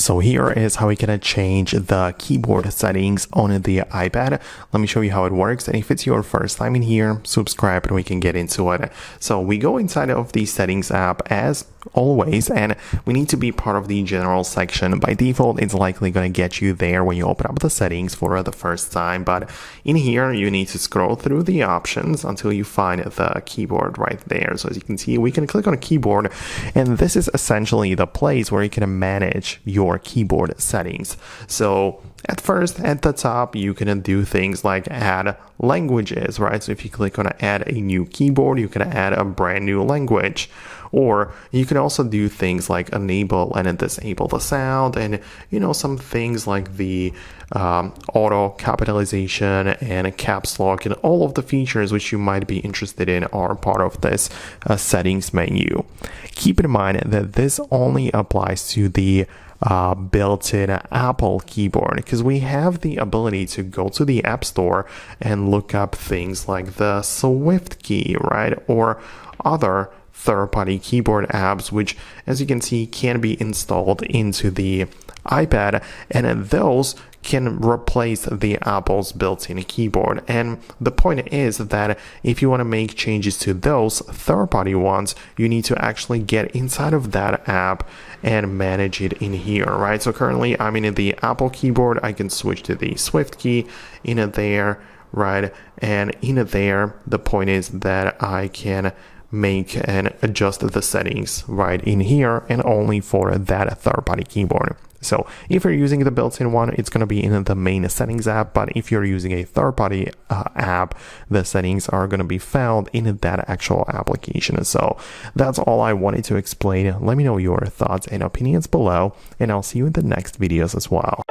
So here is how we can change the keyboard settings on the iPad. Let me show you how it works. And if it's your first time in here, subscribe and we can get into it. So we go inside of the settings app as always, and we need to be part of the general section. By default, it's likely going to get you there when you open up the settings for the first time. But in here, you need to scroll through the options until you find the keyboard right there. So as you can see, we can click on a keyboard, and this is essentially the place where you can manage your keyboard settings. So at first, at the top, you can do things like add languages, right? So if you click on add a new keyboard, you can add a brand new language. Or you can also do things like enable and disable the sound, and some things like the auto capitalization and caps lock, and all of the features which you might be interested in are part of this settings menu. Keep in mind that this only applies to the built-in Apple keyboard, because we have the ability to go to the App Store and look up things like the Swift key, right, or other third-party keyboard apps, which, as you can see, can be installed into the iPad, and those can replace the Apple's built-in keyboard. And the point is that if you want to make changes to those third-party ones, you need to actually get inside of that app and manage it in here, right? So currently I'm in the Apple keyboard. I can switch to the Swift key in there, right? And in there, the point is that I can make and adjust the settings right in here, and only for that third-party keyboard. So if you're using the built-in one, it's going to be in the main settings app, but if you're using a third-party app, the settings are going to be found in that actual application. So that's all I wanted to explain. Let me know your thoughts and opinions below, and I'll see you in the next videos as well.